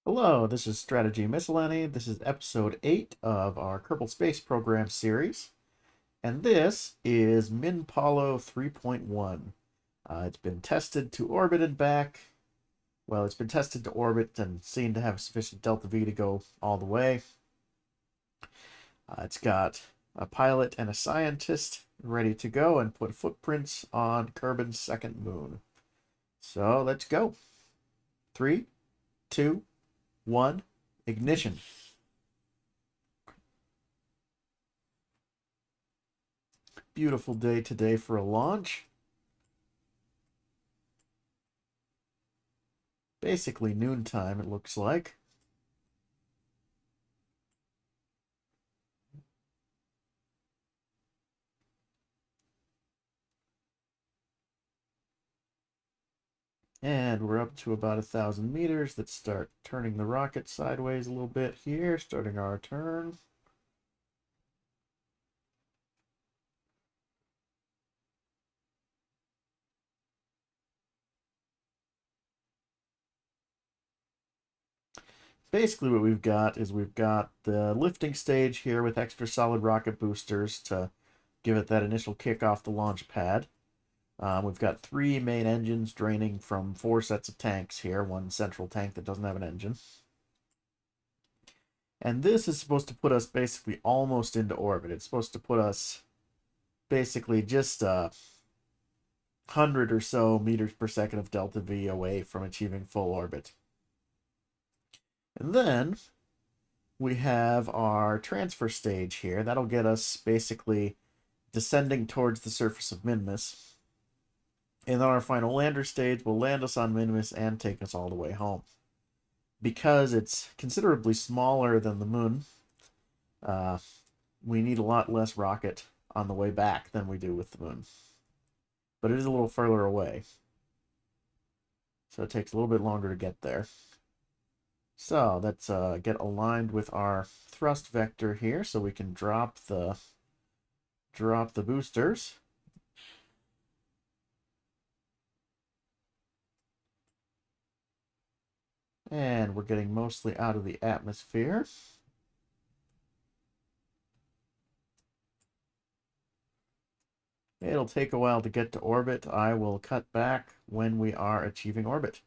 Hello, this is Strategy Miscellany. This is episode 8 of our Kerbal Space Program series, and this is MinPolo 3.1. It's been tested to orbit and back. Well, it's been tested to orbit and seen to have sufficient delta V to go all the way. It's got a pilot and a scientist ready to go and put footprints on Kerbin's second moon. So let's go. 3, 2, 1, ignition. Beautiful day today for a launch. Basically noontime, it looks like. And we're up to about 1,000 meters. Let's start turning the rocket sideways a little bit here, starting our turn. Basically what we've got is we've got the lifting stage here with extra solid rocket boosters to give it that initial kick off the launch pad. We've got 3 main engines draining from 4 sets of tanks here, one central tank that doesn't have an engine. And this is supposed to put us basically almost into orbit. It's supposed to put us basically just 100 or so meters per second of delta V away from achieving full orbit. And then we have our transfer stage here. That'll get us basically descending towards the surface of Minmus. And then our final lander stage will land us on Minmus and take us all the way home. Because it's considerably smaller than the moon, we need a lot less rocket on the way back than we do with the moon. But it is a little further away. So it takes a little bit longer to get there. So let's get aligned with our thrust vector here so we can drop the boosters. And we're getting mostly out of the atmosphere. It'll take a while to get to orbit. I will cut back when we are achieving orbit.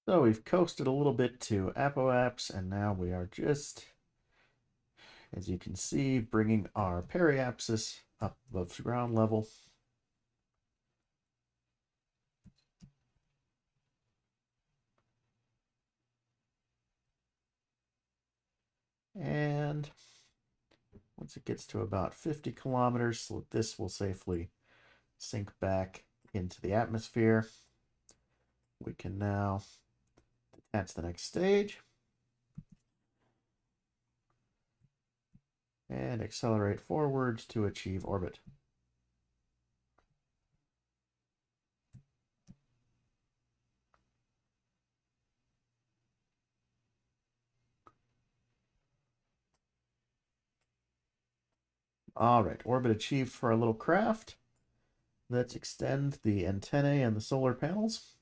So we've coasted a little bit to apoapse, and now we are just, as you can see, bringing our periapsis up above ground level. And once it gets to about 50 kilometers, so this will safely sink back into the atmosphere. We can now detach the next stage and accelerate forwards to achieve orbit. All right, orbit achieved for our little craft. Let's extend the antennae and the solar panels.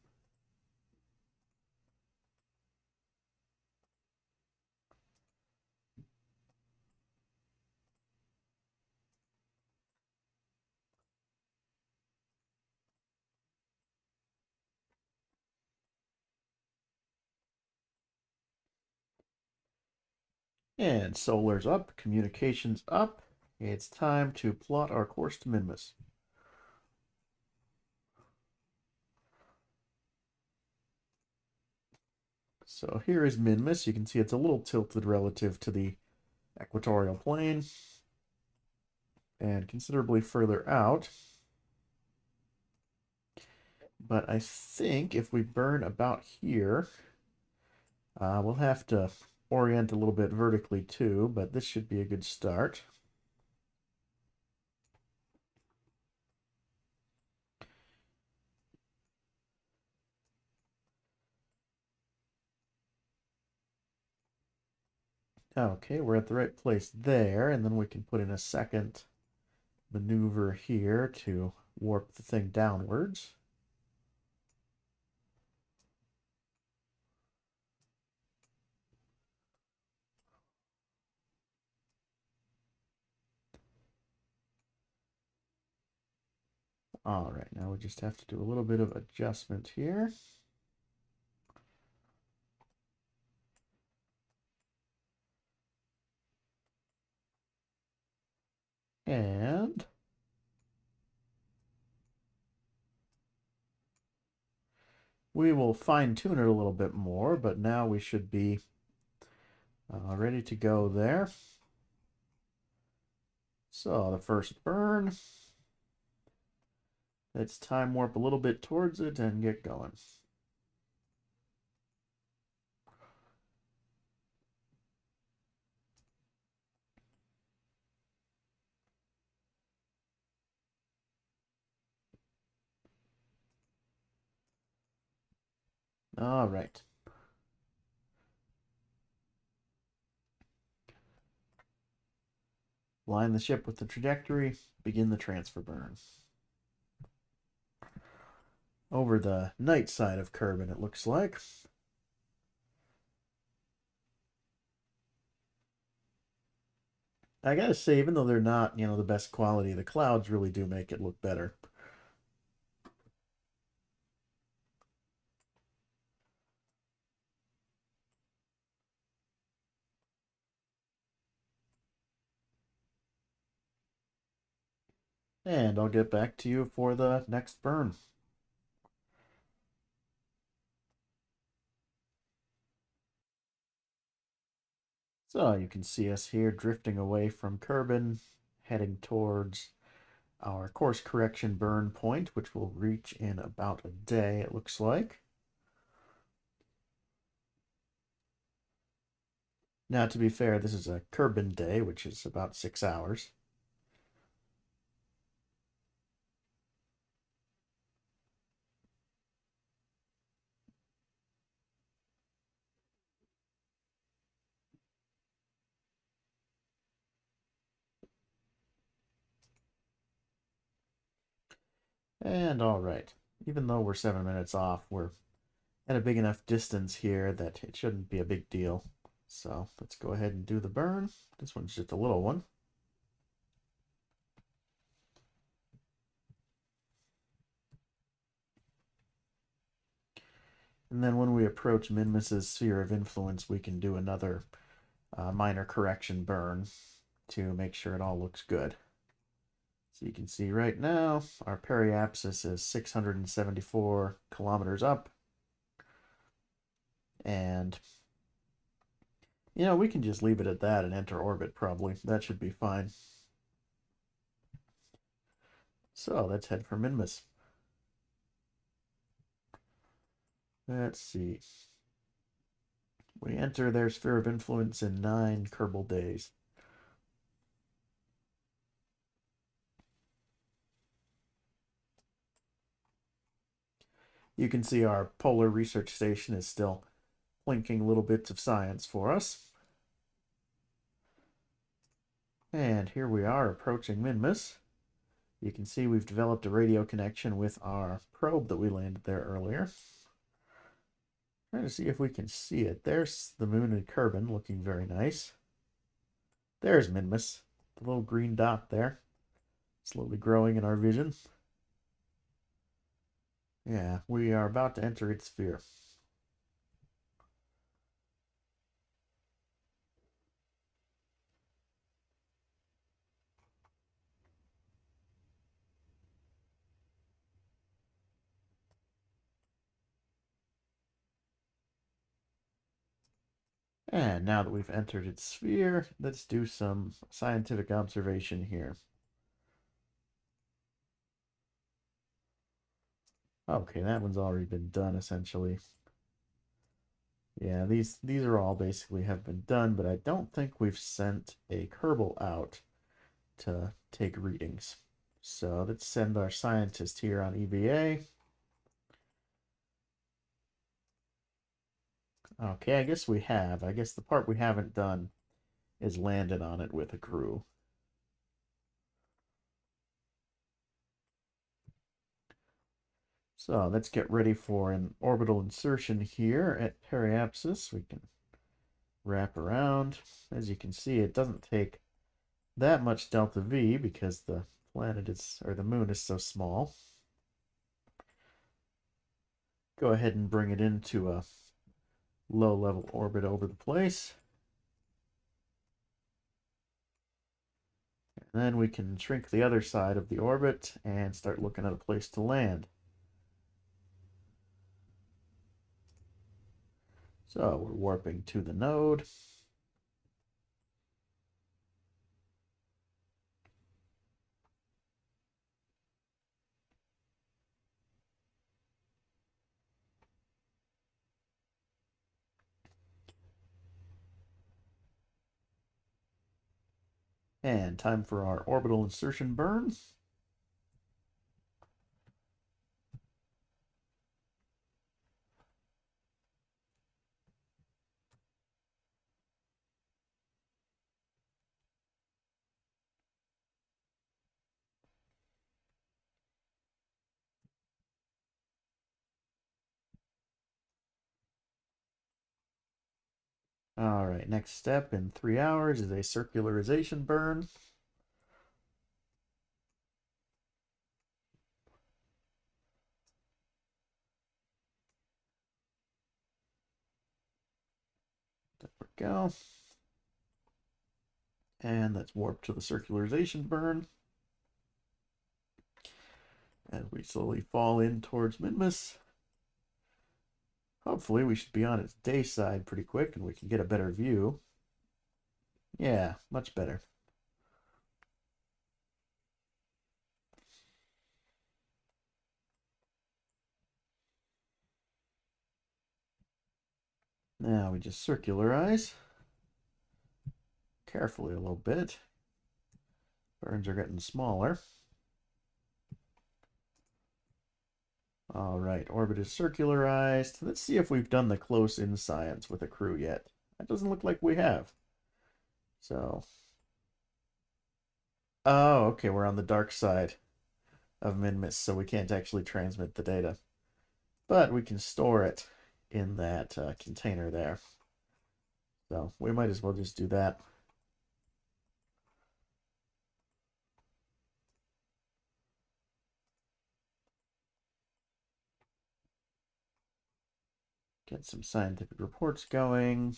And solar's up, communications up. It's time to plot our course to Minmus. So here is Minmus. You can see it's a little tilted relative to the equatorial plane and considerably further out. But I think if we burn about here, we'll have to orient a little bit vertically too, but this should be a good start. Okay, we're at the right place there, and then we can put in a second maneuver here to warp the thing downwards. All right, now we just have to do a little bit of adjustment here. And we will fine tune it a little bit more, but now we should be ready to go there. So the first burn. Let's time warp a little bit towards it and get going. All right. Line the ship with the trajectory, begin the transfer burn. Over the night side of Kerbin, it looks like. I gotta say, even though they're not, the best quality, the clouds really do make it look better. And I'll get back to you for the next burn. So you can see us here drifting away from Kerbin, heading towards our course correction burn point, which will reach in about a day, it looks like. Now, to be fair, this is a Kerbin day, which is about 6 hours. And all right, even though we're 7 minutes off, we're at a big enough distance here that it shouldn't be a big deal. So let's go ahead and do the burn. This one's just a little one. And then when we approach Minmus's sphere of influence, we can do another minor correction burn to make sure it all looks good. So you can see right now, our periapsis is 674 kilometers up. And, we can just leave it at that and enter orbit probably. That should be fine. So let's head for Minmus. Let's see. We enter their sphere of influence in 9 Kerbal days. You can see our polar research station is still plinking little bits of science for us. And here we are approaching Minmus. You can see we've developed a radio connection with our probe that we landed there earlier. Trying to see if we can see it. There's the moon and Kerbin looking very nice. There's Minmus, the little green dot there, slowly growing in our vision. Yeah, we are about to enter its sphere. And now that we've entered its sphere, let's do some scientific observation here. Okay, that one's already been done essentially. Yeah, these are all basically have been done, but I don't think we've sent a Kerbal out to take readings. So let's send our scientist here on EVA. Okay, I guess we have. I guess the part we haven't done is landed on it with a crew. So let's get ready for an orbital insertion here at periapsis. We can wrap around. As you can see, it doesn't take that much delta V because the planet is, or the moon is so small. Go ahead and bring it into a low-level orbit over the place. And then we can shrink the other side of the orbit and start looking at a place to land. So we're warping to the node. And time for our orbital insertion burn. All right, next step in 3 hours is a circularization burn. There we go. And let's warp to the circularization burn. As we slowly fall in towards Minmus. Hopefully we should be on its day side pretty quick and we can get a better view. Yeah, much better. Now we just circularize. Carefully a little bit. Burns are getting smaller. All right, orbit is circularized. Let's see if we've done the close-in science with a crew yet. That doesn't look like we have. So, oh, okay, we're on the dark side of Minmus, so we can't actually transmit the data. But we can store it in that container there. So we might as well just do that. Get some scientific reports going.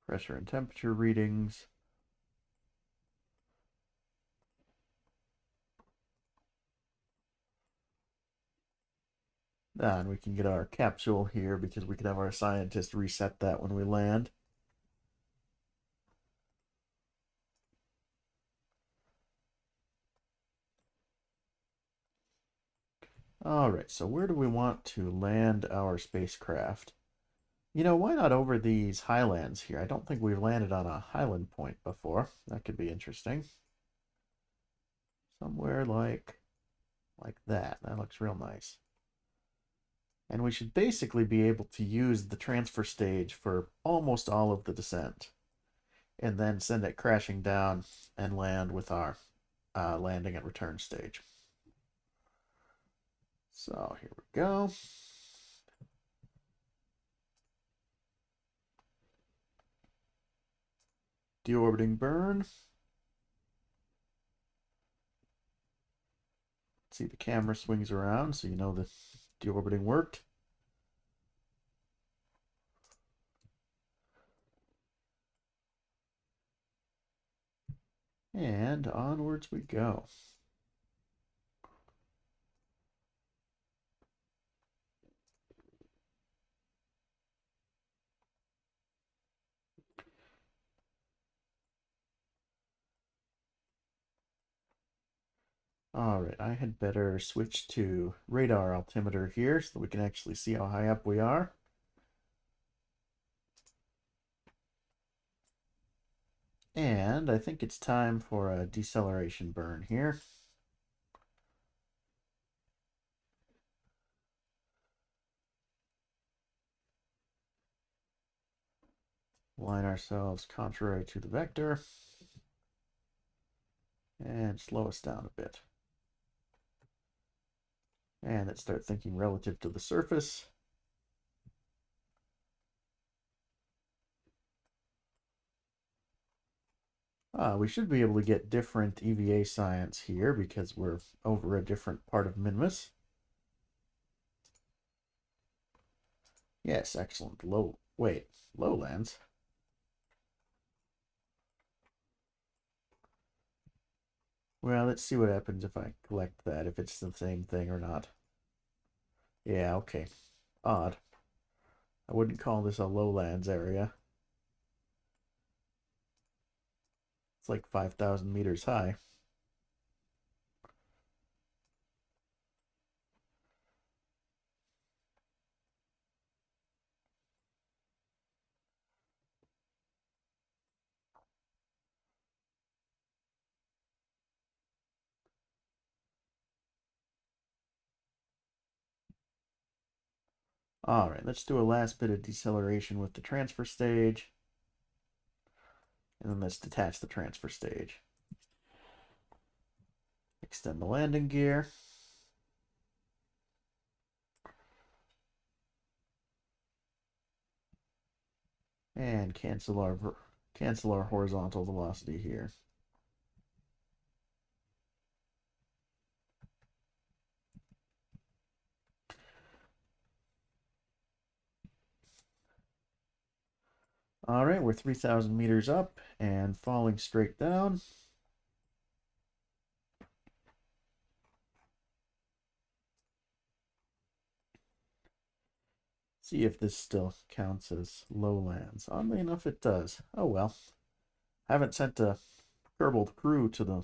Pressure and temperature readings. And we can get our capsule here because we can have our scientist reset that when we land. All right, so where do we want to land our spacecraft? You know, why not over these highlands here? I don't think we've landed on a highland point before. That could be interesting. Somewhere like that. That looks real nice. And we should basically be able to use the transfer stage for almost all of the descent. And then send it crashing down and land with our landing and return stage. So here we go. Deorbiting burn. See, the camera swings around so you know the deorbiting worked. And onwards we go. All right, I had better switch to radar altimeter here so that we can actually see how high up we are. And I think it's time for a deceleration burn here. Line ourselves contrary to the vector. And slow us down a bit. And let's start thinking relative to the surface. We should be able to get different EVA science here because we're over a different part of Minmus. Yes, excellent. Lowlands. Well, let's see what happens if I collect that, if it's the same thing or not. Yeah, okay. Odd. I wouldn't call this a lowlands area. It's like 5,000 meters high. All right, let's do a last bit of deceleration with the transfer stage. And then let's detach the transfer stage. Extend the landing gear. And cancel our horizontal velocity here. All right, we're 3,000 meters up and falling straight down. See if this still counts as lowlands. Oddly enough, it does. Oh well. Haven't sent a Kerbal crew to the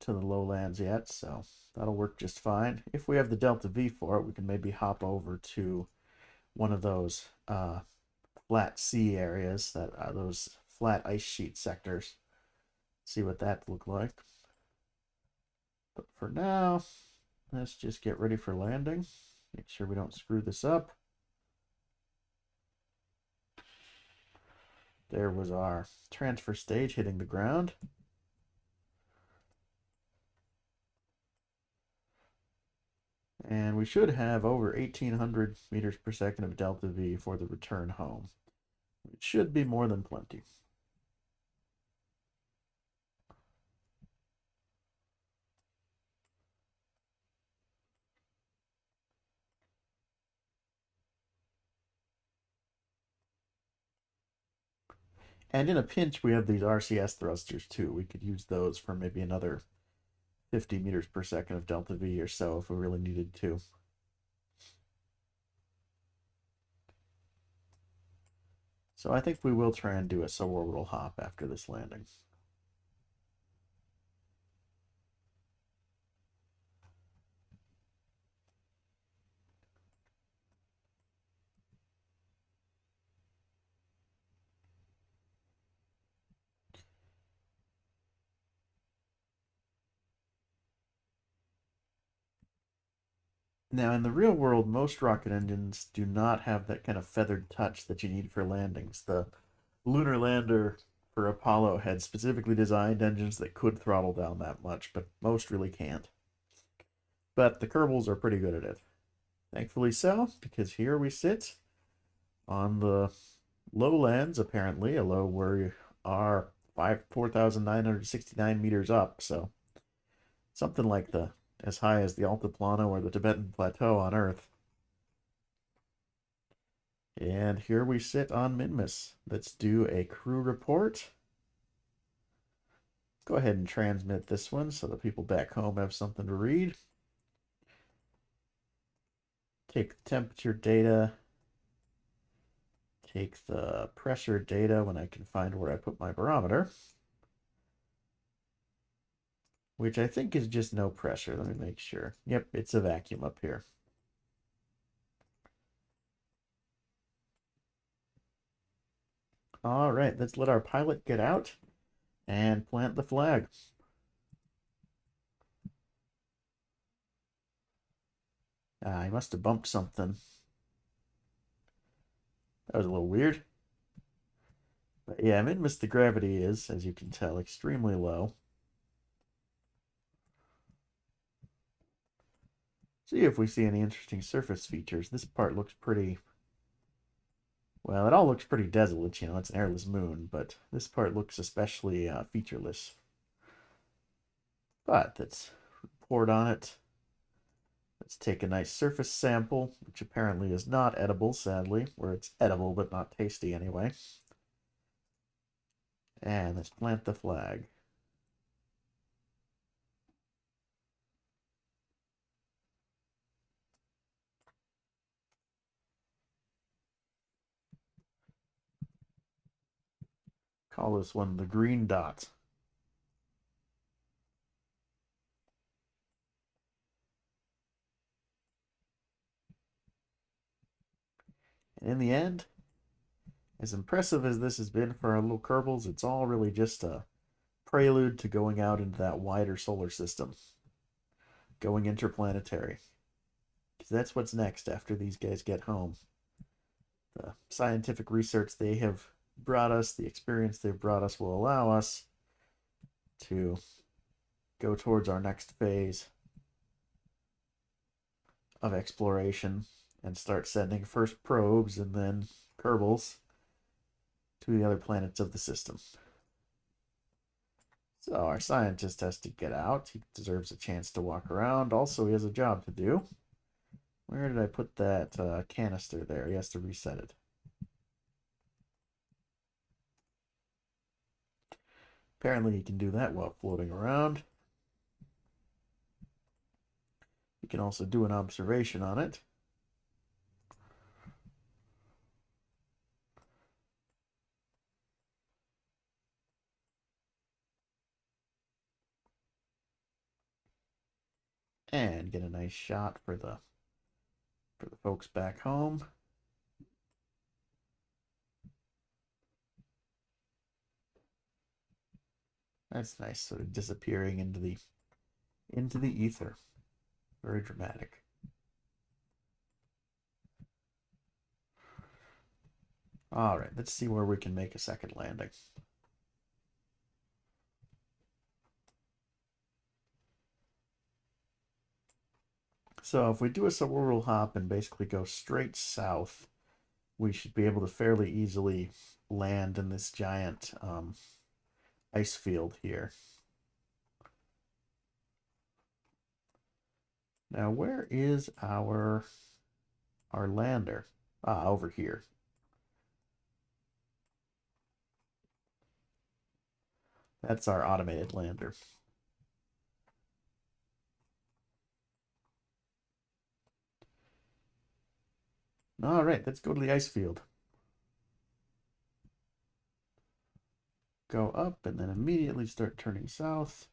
lowlands yet, so that'll work just fine. If we have the Delta V for it, we can maybe hop over to one of those flat sea areas, that those flat ice sheet sectors. See what that look like. But for now, let's just get ready for landing. Make sure we don't screw this up. There was our transfer stage hitting the ground. And we should have over 1,800 meters per second of delta V for the return home. It should be more than plenty. And in a pinch, we have these RCS thrusters too. We could use those for maybe another 50 meters per second of delta V or so if we really needed to. So I think we will try and do a suborbital hop after this landing. Now, in the real world, most rocket engines do not have that kind of feathered touch that you need for landings. The lunar lander for Apollo had specifically designed engines that could throttle down that much, but most really can't. But the Kerbals are pretty good at it. Thankfully so, because here we sit on the lowlands, apparently, a low where we are 4,969 meters up, so something like the as high as the Altiplano or the Tibetan Plateau on Earth. And here we sit on Minmus. Let's do a crew report. Go ahead and transmit this one so the people back home have something to read. Take the temperature data. Take the pressure data when I can find where I put my barometer. Which I think is just no pressure. Let me make sure. Yep, it's a vacuum up here. All right, let's let our pilot get out and plant the flag. I must have bumped something. That was a little weird. But yeah, Minmus, the gravity is, as you can tell, extremely low. See if we see any interesting surface features. This part looks Well, it all looks pretty desolate, you know, it's an airless moon, but this part looks especially featureless. But let's report on it. Let's take a nice surface sample, which apparently is not edible, sadly, or it's edible but not tasty anyway. And let's plant the flag. Call this one the green dot. And in the end, as impressive as this has been for our little Kerbals, it's all really just a prelude to going out into that wider solar system, going interplanetary. Because that's what's next after these guys get home. The scientific research they have brought us, the experience they've brought us, will allow us to go towards our next phase of exploration and start sending first probes and then Kerbals to the other planets of the system. So our scientist has to get out. He deserves a chance to walk around. Also, he has a job to do. Where did I put that canister there? He has to reset it. Apparently he can do that while floating around. He can also do an observation on it. And get a nice shot for the folks back home. That's nice, sort of disappearing into the ether. Very dramatic. All right, let's see where we can make a second landing. So if we do a suborbital hop and basically go straight south, we should be able to fairly easily land in this giant ice field here. Now, where is our lander? Ah, over here. That's our automated lander. All right, let's go to the ice field. Go up and then immediately start turning south.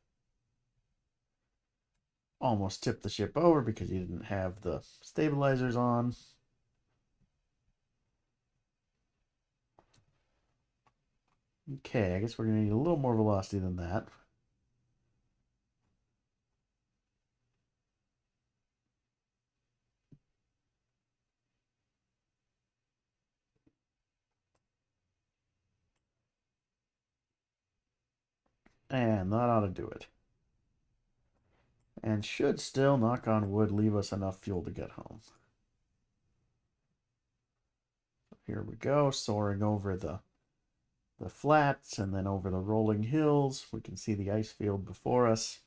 Almost tipped the ship over because you didn't have the stabilizers on. Okay, I guess we're going to need a little more velocity than that. And that ought to do it. And should still, knock on wood, leave us enough fuel to get home. Here we go, soaring over the flats and then over the rolling hills. We can see the ice field before us.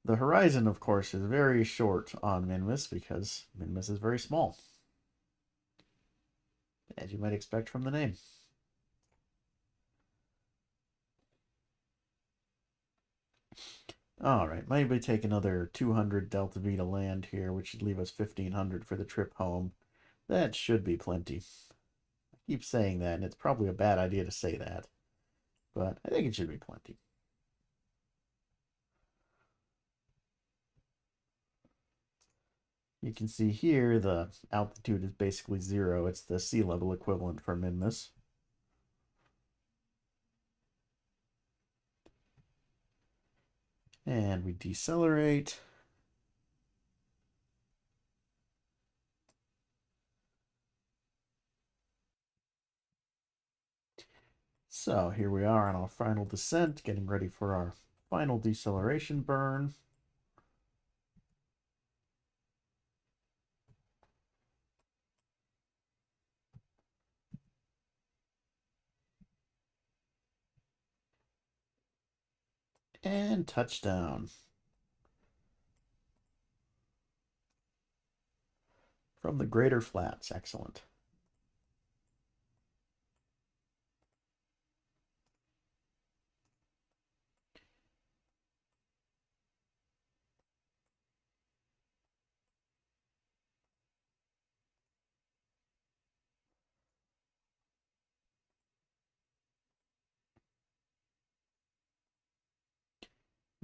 The horizon, of course, is very short on Minmus because Minmus is very small, as you might expect from the name. All right, maybe take another 200 Delta V to land here, which should leave us 1,500 for the trip home. That should be plenty. I keep saying that, and it's probably a bad idea to say that, but I think it should be plenty. You can see here the altitude is basically 0. It's the sea level equivalent for Minmus. And we decelerate. So here we are on our final descent, getting ready for our final deceleration burn. And touchdown. From the Greater Flats. Excellent.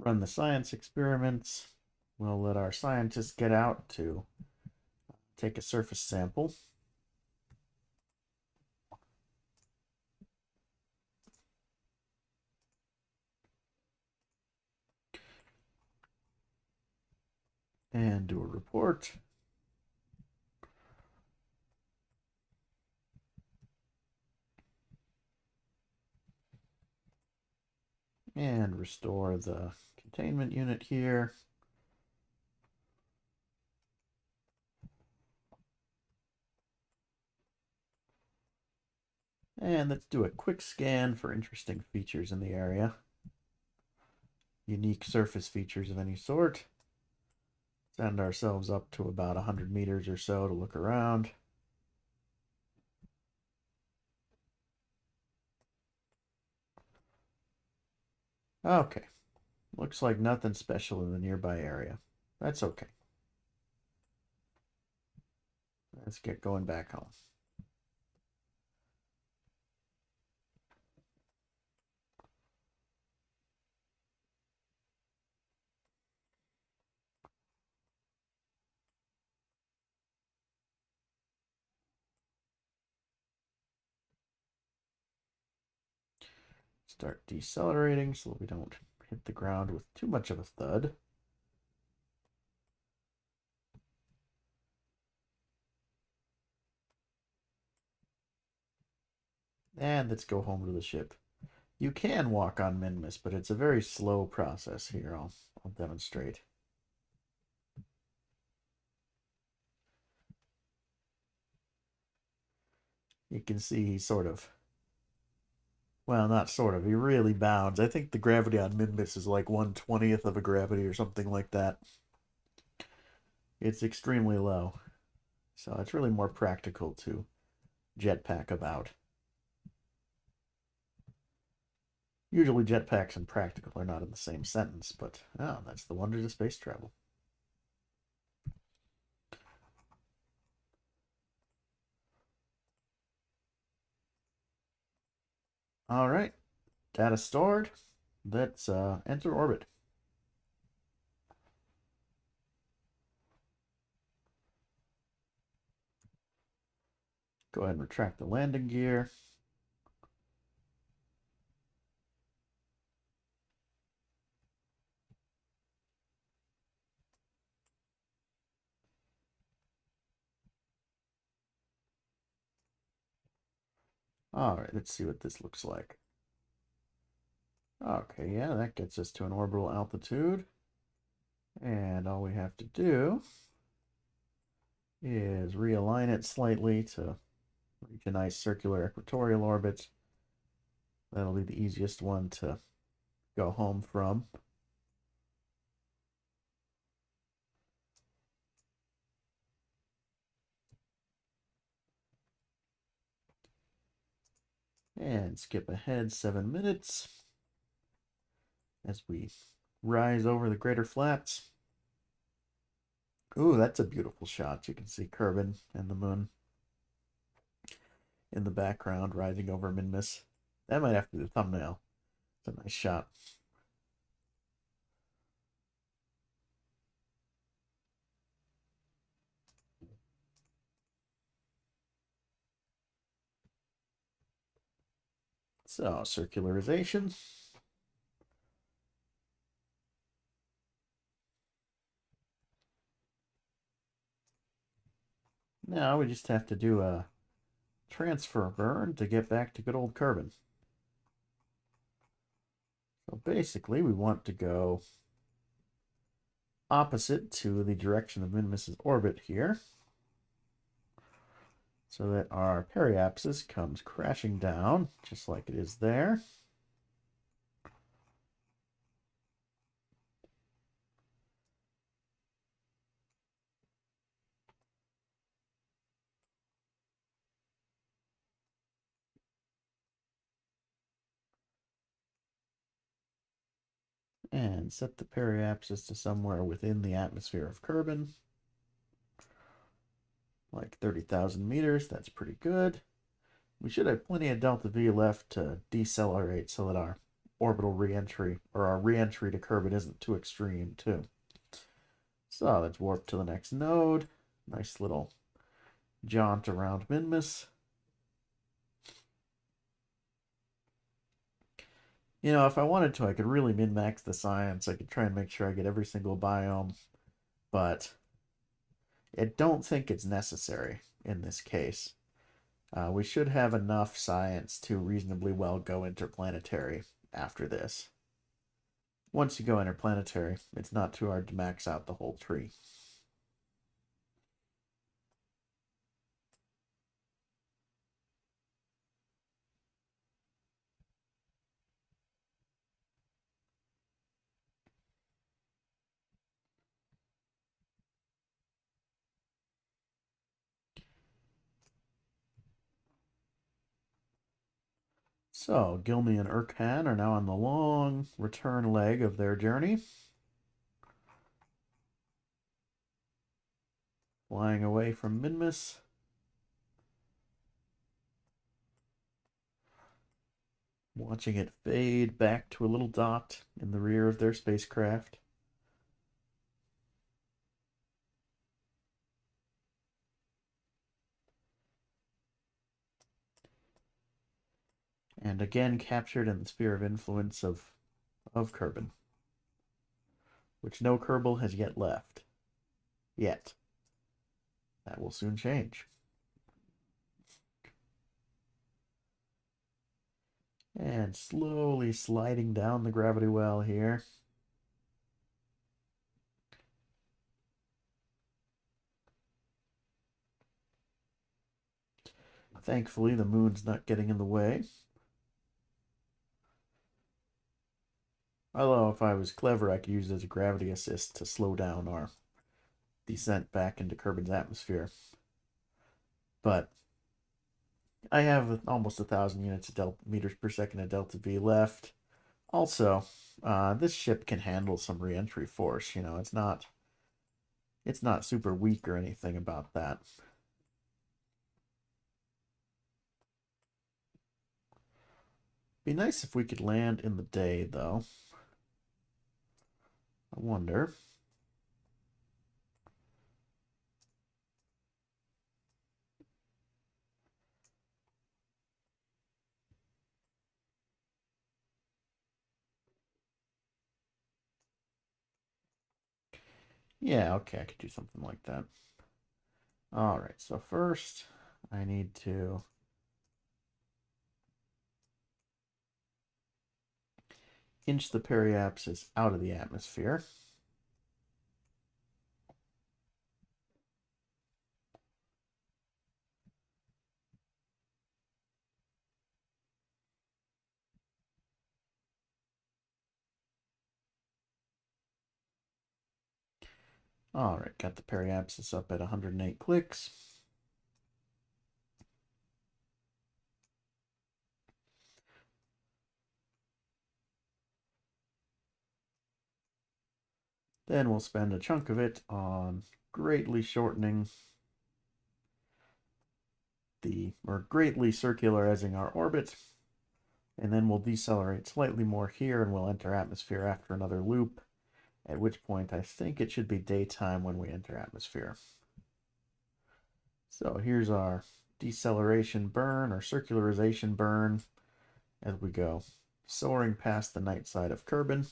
Run the science experiments. We'll let our scientists get out to take a surface sample. And do a report. And restore the containment unit here. And let's do a quick scan for interesting features in the area. Unique surface features of any sort. Send ourselves up to about 100 meters or so to look around. Okay. Looks like nothing special in the nearby area. That's okay. Let's get going back home. Start decelerating so we don't hit the ground with too much of a thud. And let's go home to the ship. You can walk on Minmus, but it's a very slow process here. I'll demonstrate. You can see he sort of, well, not sort of, he really bounds. I think the gravity on Minmus is like 1/20th of a gravity or something like that. It's extremely low. So it's really more practical to jetpack about. Usually jetpacks and practical are not in the same sentence, but oh, that's the wonders of space travel. All right, data stored. Let's enter orbit. Go ahead and retract the landing gear. All right, let's see what this looks like. Okay, yeah, that gets us to an orbital altitude. And all we have to do is realign it slightly to reach a nice circular equatorial orbit. That'll be the easiest one to go home from. And skip ahead 7 minutes as we rise over the Greater Flats. Ooh, that's a beautiful shot. You can see Kerbin and the moon in the background rising over Minmus. That might have to be the thumbnail. It's a nice shot. So, circularization. Now we just have to do a transfer burn to get back to good old Kerbin. So basically, we want to go opposite to the direction of Minmus's orbit here, so that our periapsis comes crashing down, just like it is there. And set the periapsis to somewhere within the atmosphere of Kerbin. Like 30,000 meters, that's pretty good. We should have plenty of delta V left to decelerate so that our orbital reentry, or our reentry to Kerbin, isn't too extreme, too. So let's warp to the next node. Nice little jaunt around Minmus. You know, if I wanted to, I could really min-max the science. I could try and make sure I get every single biome, but I don't think it's necessary in this case. We should have enough science to reasonably well go interplanetary after this. Once you go interplanetary, it's not too hard to max out the whole tree. So, Gilmy and Urkhan are now on the long return leg of their journey. Flying away from Minmus. Watching it fade back to a little dot in the rear of their spacecraft. And again captured in the sphere of influence of Kerbin, which no Kerbal has yet left. Yet. That will soon change. And slowly sliding down the gravity well here. Thankfully, the moon's not getting in the way. Although, if I was clever, I could use it as a gravity assist to slow down our descent back into Kerbin's atmosphere. But I have almost 1,000 units of meters per second of delta V left. Also, this ship can handle some reentry force. You know, it's not super weak or anything about that. Be nice if we could land in the day, though. I wonder. Yeah, okay, I could do something like that. All right, so first I need to inch the periapsis out of the atmosphere. All right, got the periapsis up at 108 clicks. Then we'll spend a chunk of it on greatly shortening or greatly circularizing our orbit. And then we'll decelerate slightly more here and we'll enter atmosphere after another loop, at which point I think it should be daytime when we enter atmosphere. So here's our deceleration burn or circularization burn as we go soaring past the night side of Kerbin.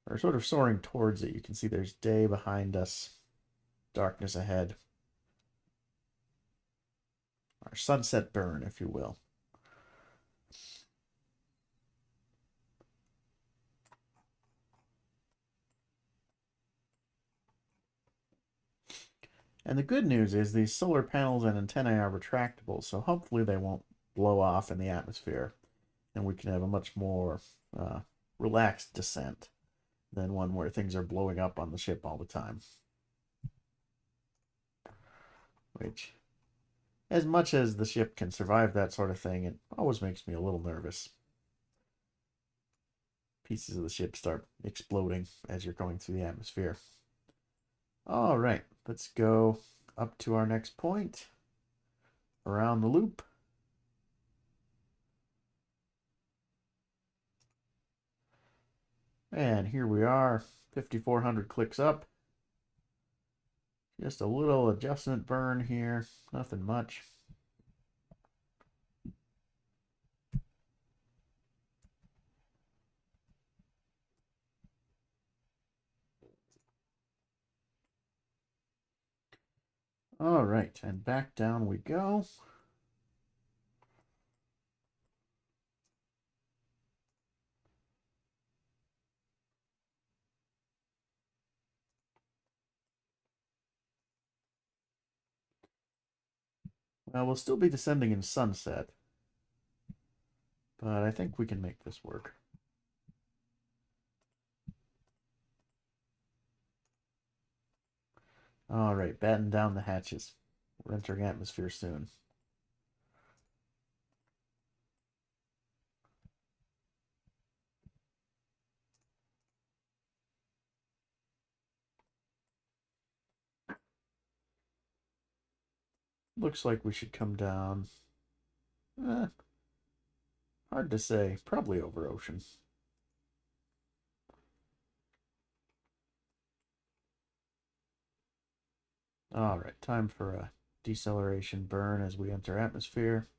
Or sort of soaring towards it. You can see there's day behind us, darkness ahead. Our sunset burn, if you will. And the good news is these solar panels and antennae are retractable, so hopefully they won't blow off in the atmosphere, and we can have a much more relaxed descent than one where things are blowing up on the ship all the time. Which, as much as the ship can survive that sort of thing, it always makes me a little nervous. pieces of the ship start exploding as you're going through the atmosphere. All right, let's go up to our next point, around the loop. And here we are, 5,400 clicks up. Just a little adjustment burn here, nothing much. All right, and back down we go. Well, we'll still be descending in sunset, but I think we can make this work. All right, batten down the hatches. We're entering atmosphere soon. Looks like we should come down. Hard to say. Probably over ocean. All right, time for a deceleration burn as we enter atmosphere.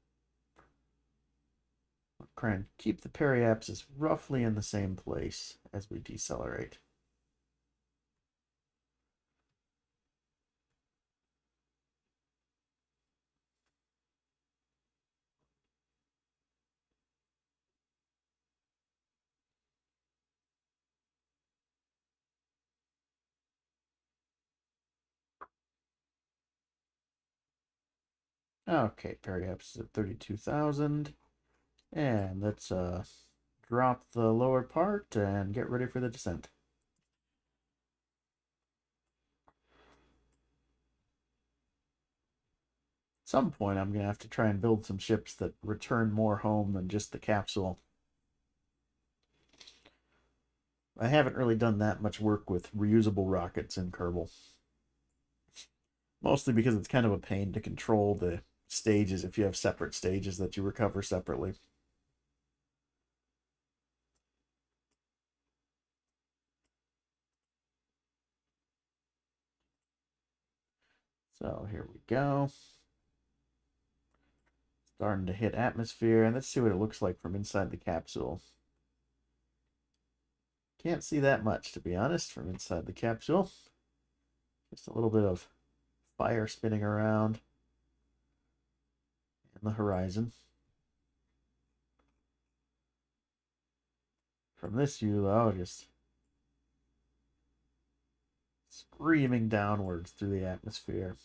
Try and keep the periapsis roughly in the same place as we decelerate. Okay, periapsis at 32,000. And let's drop the lower part and get ready for the descent. At some point, I'm going to have to try and build some ships that return more home than just the capsule. I haven't really done that much work with reusable rockets in Kerbal. Mostly because it's kind of a pain to control the stages if you have separate stages that you recover separately. So here we go. Starting to hit atmosphere, and let's see what it looks like from inside the capsule. Can't see that much, to be honest, from inside the capsule. Just a little bit of fire spinning around in the horizon. From this view, though, just screaming downwards through the atmosphere.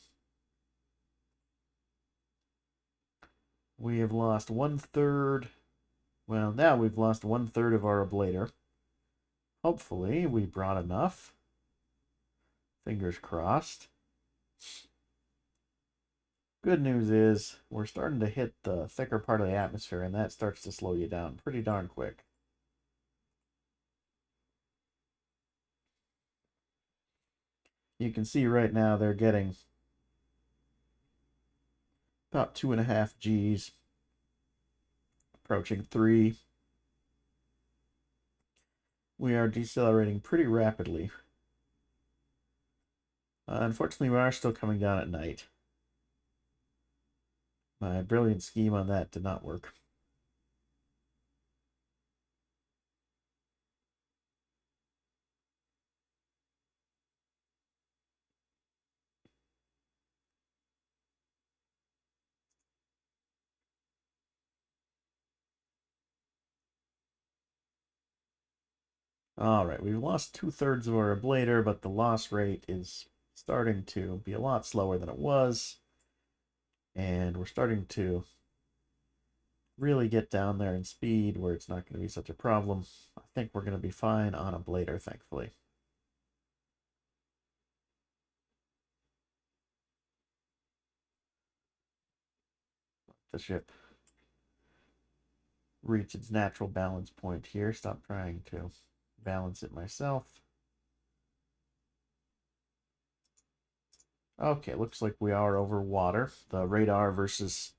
We have lost 1/3. Well, now we've lost 1/3 of our ablator. Hopefully, we brought enough. Fingers crossed. Good news is we're starting to hit the thicker part of the atmosphere, and that starts to slow you down pretty darn quick. You can see right now they're getting about 2.5 Gs, approaching 3. We are decelerating pretty rapidly. Unfortunately, we are still coming down at night. My brilliant scheme on that did not work. All right, we've lost 2/3 of our ablator, but the loss rate is starting to be a lot slower than it was. And we're starting to really get down there in speed where it's not going to be such a problem. I think we're going to be fine on ablator, thankfully. The ship reach its natural balance point here. Stop trying to balance it myself. Okay, looks like we are over water. The radar versus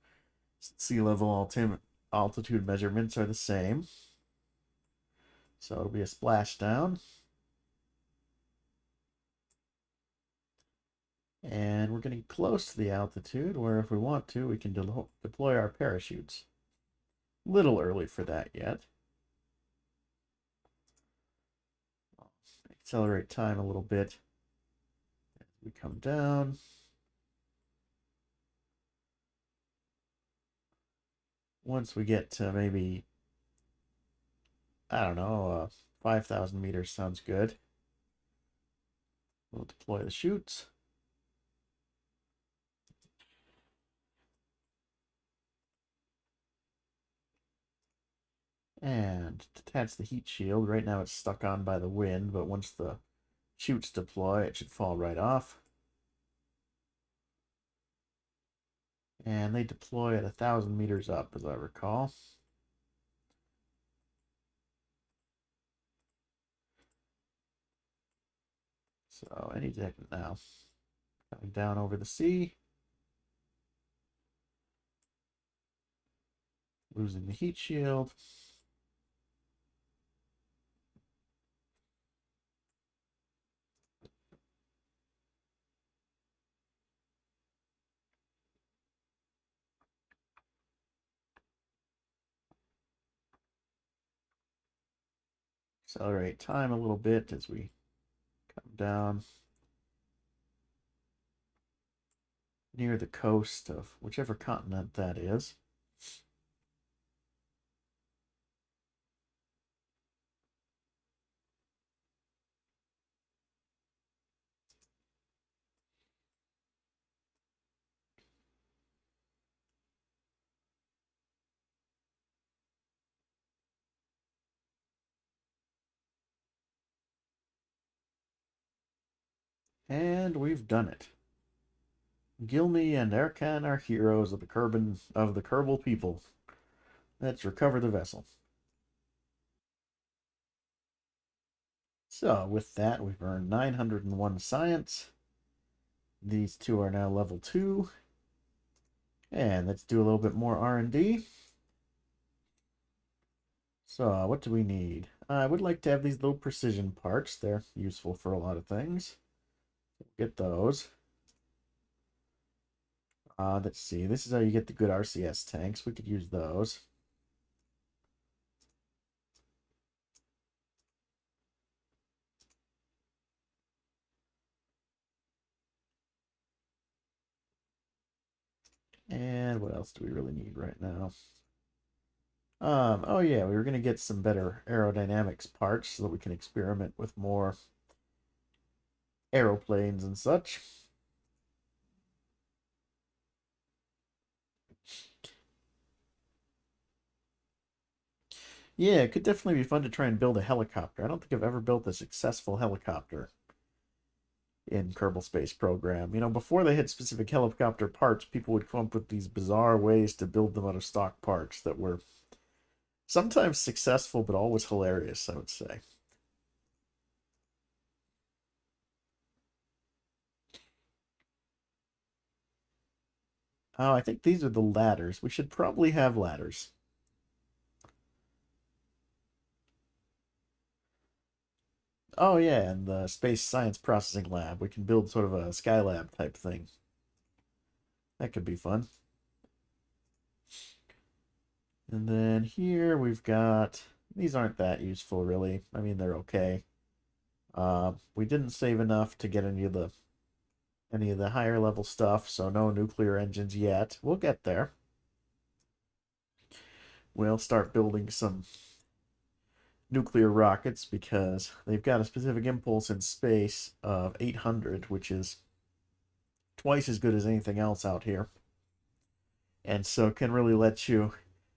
sea level altitude measurements are the same. So it'll be a splashdown. And we're getting close to the altitude where if we want to, we can deploy our parachutes. Little early for that yet. Accelerate time a little bit as we come down. Once we get to maybe, I don't know, 5,000 meters sounds good. We'll deploy the chutes. And detach the heat shield. Right now it's stuck on by the wind, but once the chutes deploy, it should fall right off. And they deploy at 1,000 meters up, as I recall. So any second now. Coming down over the sea. Losing the heat shield. Accelerate time a little bit as we come down near the coast of whichever continent that is. And we've done it. Gilmy and Erkan are heroes of the Kerbal people. Let's recover the vessel. So with that, we've earned 901 science. These two are now level 2. And let's do a little bit more R&D. So what do we need? I would like to have these little precision parts. They're useful for a lot of things. Get those. Let's see. This is how you get the good RCS tanks. We could use those. And what else do we really need right now? Oh yeah, we were gonna get some better aerodynamics parts so that we can experiment with more aeroplanes and such. Yeah, it could definitely be fun to try and build a helicopter. I don't think I've ever built a successful helicopter in Kerbal Space Program. You know, before they had specific helicopter parts, people would come up with these bizarre ways to build them out of stock parts that were sometimes successful, but always hilarious, I would say. Oh, I think these are the ladders. We should probably have ladders. Oh, yeah, and the Space Science Processing Lab. We can build sort of a Skylab type thing. That could be fun. And then here we've got... These aren't that useful, really. I mean, they're okay. We didn't save enough to get any of the higher level stuff, so no nuclear engines yet. We'll get there. We'll start building some nuclear rockets because they've got a specific impulse in space of 800, which is twice as good as anything else out here. And so can really let you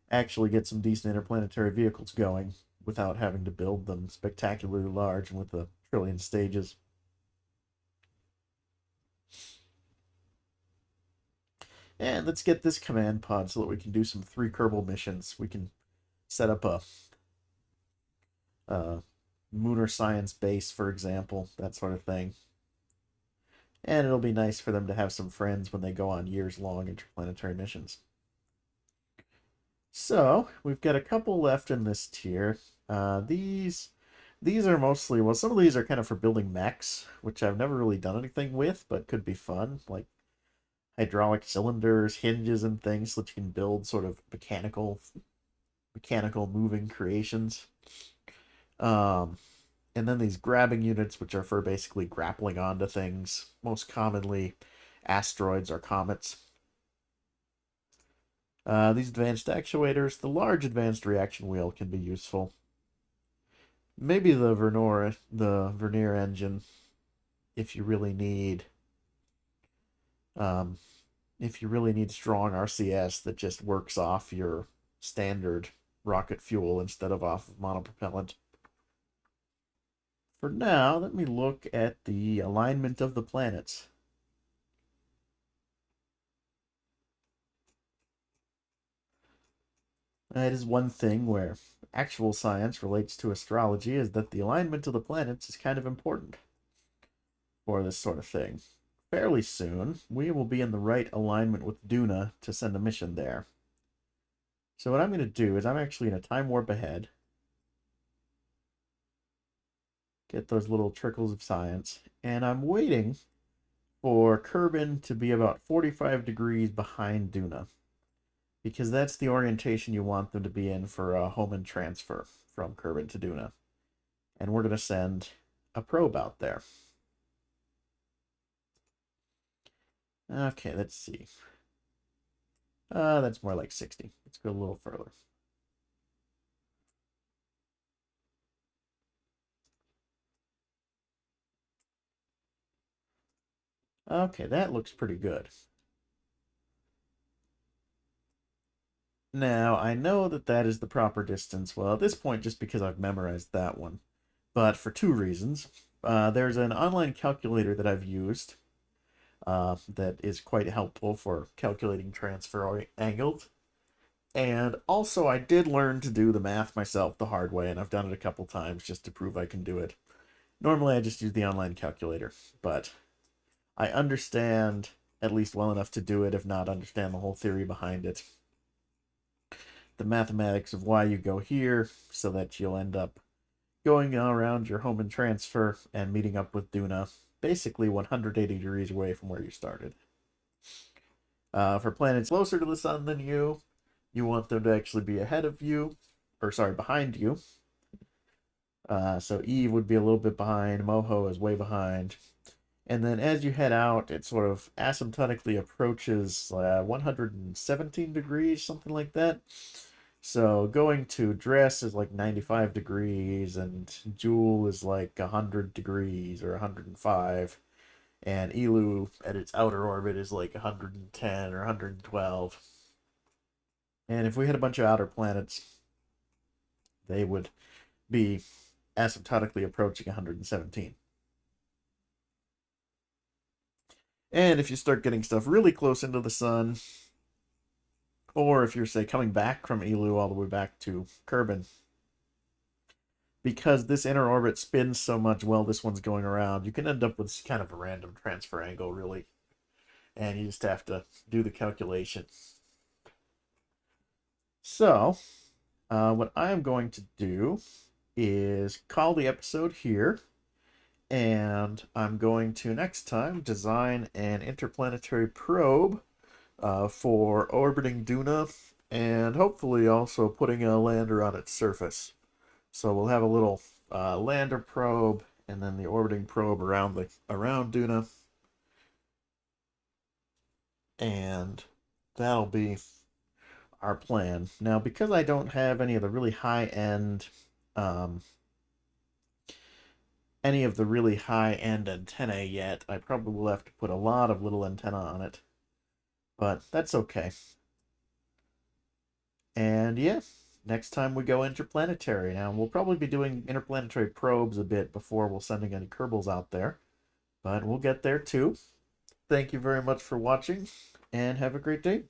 actually get some decent interplanetary vehicles going without having to build them spectacularly large and with a trillion stages. And let's get this command pod so that we can do some 3 Kerbal missions. We can set up a lunar science base, for example, that sort of thing. And it'll be nice for them to have some friends when they go on years-long interplanetary missions. So, we've got a couple left in this tier. These are mostly, well, some of these are kind of for building mechs, which I've never really done anything with, but could be fun, like hydraulic cylinders, hinges, and things, so that you can build sort of mechanical moving creations. Um, and then these grabbing units, which are for basically grappling onto things, most commonly asteroids or comets. These advanced actuators, the large advanced reaction wheel can be useful. Maybe the Vernier engine, if you really need, um, if you really need strong RCS that just works off your standard rocket fuel instead of off of monopropellant. For now, let me look at the alignment of the planets. That is one thing where actual science relates to astrology, is that the alignment of the planets is kind of important for this sort of thing. Fairly soon, we will be in the right alignment with Duna to send a mission there. So what I'm going to do is I'm actually going to time warp ahead. Get those little trickles of science. And I'm waiting for Kerbin to be about 45 degrees behind Duna, because that's the orientation you want them to be in for a Hohmann transfer from Kerbin to Duna. And we're going to send a probe out there. Okay, let's see. That's more like 60. Let's go a little further. Okay, that looks pretty good. Now, I know that that is the proper distance. Well, at this point, just because I've memorized that one. But for two reasons. There's an online calculator that I've used that is quite helpful for calculating transfer angles. And also, I did learn to do the math myself the hard way, and I've done it a couple times just to prove I can do it. Normally, I just use the online calculator, but I understand at least well enough to do it, if not understand the whole theory behind it. The mathematics of why you go here, so that you'll end up going around your Hohmann transfer and meeting up with Duna, basically 180 degrees away from where you started. For planets closer to the sun than you want them to actually be ahead of you, or sorry, behind you. So Eve would be a little bit behind, Moho is way behind. And then as you head out, it sort of asymptotically approaches 117 degrees, something like that. So going to Dress is like 95 degrees, and Jewel is like 100 degrees or 105. And Elu at its outer orbit is like 110 or 112. And if we had a bunch of outer planets, they would be asymptotically approaching 117. And if you start getting stuff really close into the sun, or if you're, say, coming back from Elu all the way back to Kerbin, because this inner orbit spins so much while this one's going around, you can end up with kind of a random transfer angle, really. And you just have to do the calculation. So, what I'm going to do is call the episode here, and I'm going to next time design an interplanetary probe for orbiting Duna, and hopefully also putting a lander on its surface. So we'll have a little lander probe, and then the orbiting probe around Duna, and that'll be our plan. Now, because I don't have any of the really high-end antennae yet, I probably will have to put a lot of little antenna on it. But that's okay. And yeah, next time we go interplanetary. Now, we'll probably be doing interplanetary probes a bit before we're sending any Kerbals out there. But we'll get there too. Thank you very much for watching, and have a great day.